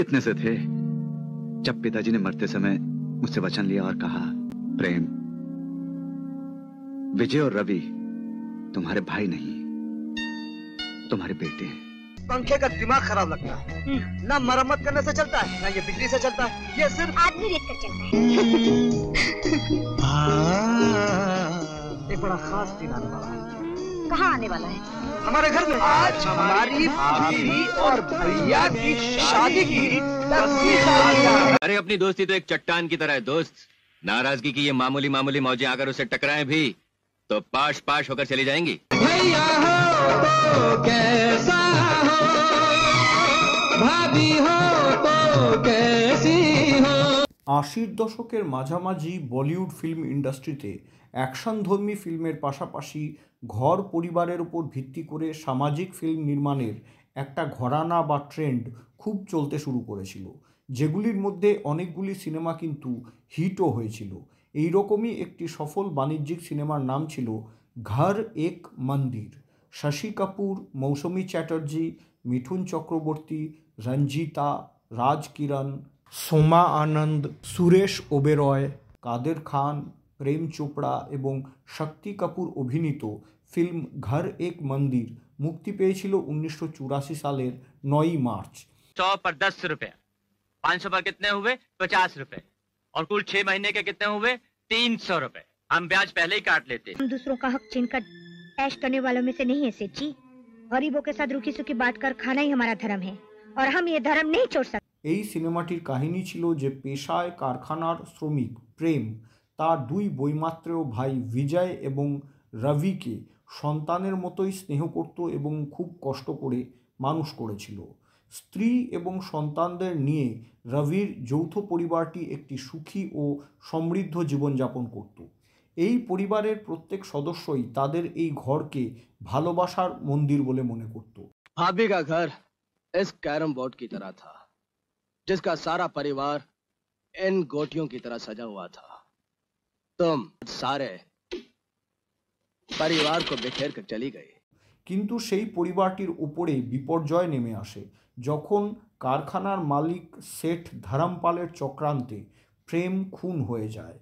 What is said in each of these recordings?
इतने से थे जब पिताजी ने मरते समय मुझसे वचन लिया और कहा, प्रेम, विजय और रवि तुम्हारे भाई नहीं, तुम्हारे बेटे हैं। पंखे का दिमाग खराब लगता है, ना मरम्मत करने से चलता है, ना ये बिजली से चलता है, ये सिर्फ आदमी रेत कर चलता है। एक बड़ा खास दिन आने वाला है। कहाँ आने वाला है? हमारे घर में आज हमारी भाभी और भैया की शादी की 10वीं सालगिरह। अरे अपनी दोस्ती तो एक चट्टान की तरह है दोस्त। नाराजगी की ये मामूली मामूली मौजें अगर उसे टकराएं भी तो पाश पाश होकर चली जाएंगी। भैया हो तो कैसा हो, भाभी हो तो कैसी हो। 80 দশকের মাঝামাঝি বলিউড ফিল্ম ইন্ডাস্ট্রিতে অ্যাকশনধর্মী ফিল্মের পাশাপাশি ঘর পরিবারের উপর ভিত্তি করে সামাজিক ফিল্ম নির্মাণের একটা ঘরানা বা ট্রেন্ড খুব চলতে শুরু করেছিল, যেগুলির মধ্যে অনেকগুলি সিনেমা কিন্তু হিটও হয়েছিল। এই রকমই একটি সফল বাণিজ্যিক সিনেমার নাম ছিল ঘর এক মন্দির। শশী কাপুর, মৌসুমী চ্যাটার্জি, মিঠুন চক্রবর্তী, রঞ্জিতা, রাজ কিরণ, সোমা আনন্দ, সুরেশ ওবেরয়, কাদের খান, প্রেম চোপড়া এবং শক্তি কাপুর অভিনীত ফিল্ম ঘর এক মন্দির মুক্তি পেয়েছিল 1984 সালের 9 মার্চ। 100 पर 10 रुपए, 500 पर कितने हुए? 50 रुपए, और कुल 6 महीने के कितने हुए? 300 रुपए। हम ब्याज पहले ही काट लेते। हम दूसरों का हक छीनकर ऐश करने वालों में से नहीं है सेठ जी। गरीबों के साथ रुखी सुखी बात कर खाना ही हमारा धर्म है और हम ये धर्म नहीं छोड़ सकते। এই সিনেমাটির কাহিনী ছিল যে পেশায় কারখানার শ্রমিক প্রেম তার 2 বৈমাত্রেয় ভাই বিজয় এবং রবিকে সন্তানের মতোই স্নেহ করত এবং খুব কষ্ট করে মানুষ করেছিল। স্ত্রী এবং সন্তানদের নিয়ে রবির যৌথ পরিবারটি একটি সুখী ও সমৃদ্ধ জীবনযাপন করত। এই পরিবারের প্রত্যেক সদস্যই তাদের এই ঘরকে ভালোবাসার মন্দির বলে মনে করত। भाभी का घर इस कैरम बोर्ड की तरह था जिसका सारा परिवार इन गोटियों की तरह सजा हुआ था। तुम सारे परिवार को बिखेर कर चली गई। কিন্তু সেই পরিবারটির উপরে বিপর্যয় নেমে আসে যখন কারখানার মালিক শেঠ ধরমপালের চক্রান্তে প্রেম খুন হয়ে যায়।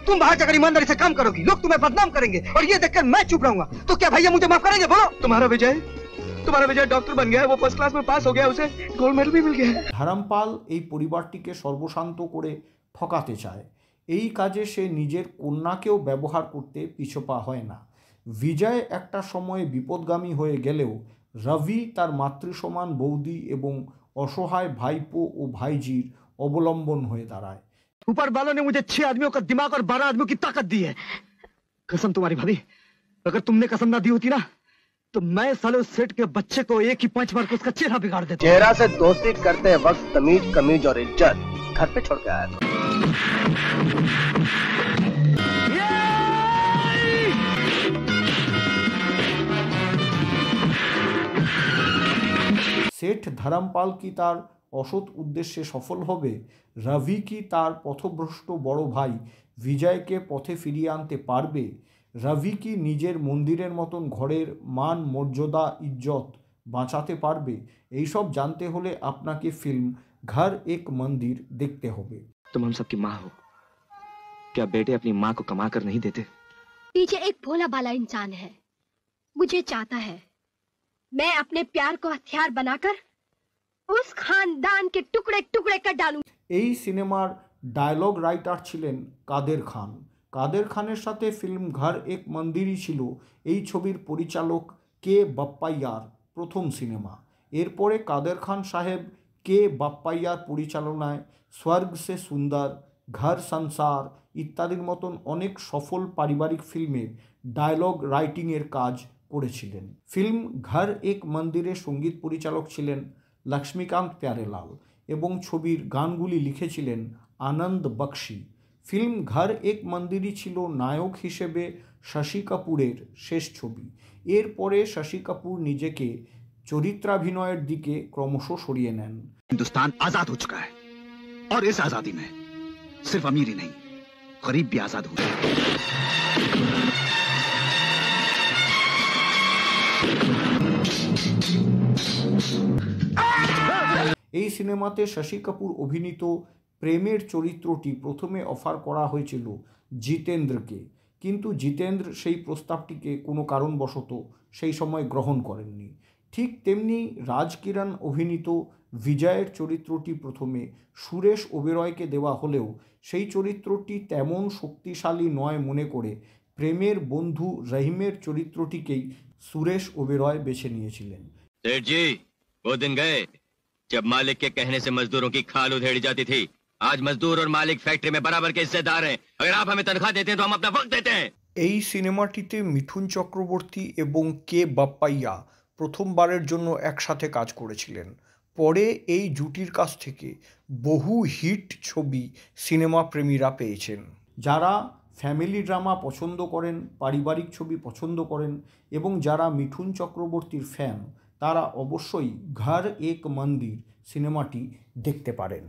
तुम बाहर जाकर ईमानदारी से काम करोगी, लोग तुम्हें बदनाम करेंगे और ये देखकर मैं चुप रहूंगा तो क्या भैया मुझे माफ करेंगे? बोलो। तुम्हारा विजय डॉक्टर बन गया है, वो फर्स्ट क्लास में पास हो गया, उसे गोल्ड मेडल भी मिल गया है। ধরমপাল এই পরিবারটিকে সর্বশান্ত করে ঠকাতে চায়। এই কাজে সে নিজের কন্যাকেও ব্যবহার করতে পিছপা হয় না। বিজয় একটা সময়ে বিপদগামী হয়ে গেলেও রবি তার মাতৃসমান বৌদি এবং অসহায় ভাইপো ও ভাইজির অবলম্বন হয়ে দাঁড়ায়। ऊपर वालों ने मुझे 6 आदमियों का दिमाग और 12 आदमियों की ताकत दी है। कसम तुम्हारी भाभी, अगर तुमने कसम ना दी होती ना तो मैं साले उस सेठ के बच्चे को एक ही पंच मार के उसका चेहरा बिगाड़ देता। चेहरा से दोस्ती करते वक्त तमीज कमीज और इज्जत घर पे छोड़ के आया था। শেঠ ধরমপাল কি তার অসৎ উদ্দেশ্যে সফল হবে? রবি কি তার পথভ্রষ্ট বড় ভাই বিজয়কে পথে ফিরিয়ে আনতে পারবে? রবি কি নিজের মন্দিরের মতন ঘরের মান মর্যাদা ইজ্জত বাঁচাতে পারবে? এইসব জানতে হলে আপনাকে ফিল্ম ঘর এক মন্দির দেখতে হবে। तुम हम सबकी माँ हो, क्या बेटे अपनी माँ को कमा कर नहीं देते? पीछे एक भोला भाला इंसान है, मुझे चाहता है मैं अपने प्यार को हथियार बनाकर उस खानदान के टुकड़े टुकड़े कर डालूं। এই সিনেমার ডায়লগ রাইটার ছিলেন কাদের খান। কাদের খানের সাথে ফিল্ম ঘর এক মন্দিরই ছিল এই ছবির পরিচালক কে বাপ্পাইয়ার প্রথম সিনেমা। এরপরে কাদের খান সাহেব কে বাপ্পাইয়ার পরিচালনায় স্বর্গ সে সুন্দর, ঘর সংসার ইত্যাদির মতন অনেক সফল পারিবারিক ফিল্মের ডায়লগ রাইটিংয়ের কাজ করেছিলেন। ফিল্ম ঘর এক মন্দিরের সঙ্গীত পরিচালক ছিলেন লক্ষ্মীকান্ত প্যারেলাল এবং ছবির গানগুলি লিখেছিলেন আনন্দ বক্সি। ফিল্ম ঘর এক মন্দিরই ছিল নায়ক হিসেবে শশী কাপুরের শেষ ছবি। এরপরে শশী কাপুর নিজেকে চরিত্রাভিনয়ের দিকে ক্রমশ সরিয়ে নেন। हिंदुस्तान आजाद हो चुका है और इस आजादी में सिर्फ अमीर ही नहीं, गरीब भी आजाद हो गए। এই সিনেমাতে শশী কাপুর অভিনীত প্রেমের চরিত্রটি প্রথমে অফার করা হয়েছিল জিতেন্দ্রকে, কিন্তু জিতেন্দ্র সেই প্রস্তাবটিকে কোনো কারণবশত সেই সময় গ্রহণ করেননি। ঠিক তেমনি রাজ কিরণ অভিনীত বিজয়ের চরিত্রটি প্রথমে সুরেশ ওবেরয়কে দেওয়া হলেও সেই চরিত্রটি তেমন শক্তিশালী নয় মনে করে প্রেমের বন্ধু রহিমের চরিত্রটিকেই সুরেশ ওবেরয় বেছে নিয়েছিলেন। सेठ जी, वो दिन गए जब मालिक के कहने से मजदूरों की खाल उधेड़ी जाती थी। आज मजदूर और मालिक फैक्ट्री में बराबर के हिस्सेदार हैं। अगर आप हमें तनख्वाह देते हैं तो हम अपना वक्त देते हैं। এই সিনেমাটিতে মিঠুন চক্রবর্তী এবং কে বাপ্পাইয়া প্রথমবারের জন্য একসাথে কাজ করেছিলেন। পরে এই জুটির কাছ থেকে বহু হিট ছবি সিনেমা প্রেমীরা পেয়েছেন। যারা ফ্যামিলি ড্রামা পছন্দ করেন, পারিবারিক ছবি পছন্দ করেন এবং যারা মিঠুন চক্রবর্তীর ফ্যান, তারা অবশ্যই ঘর এক মন্দির সিনেমাটি দেখতে পারেন।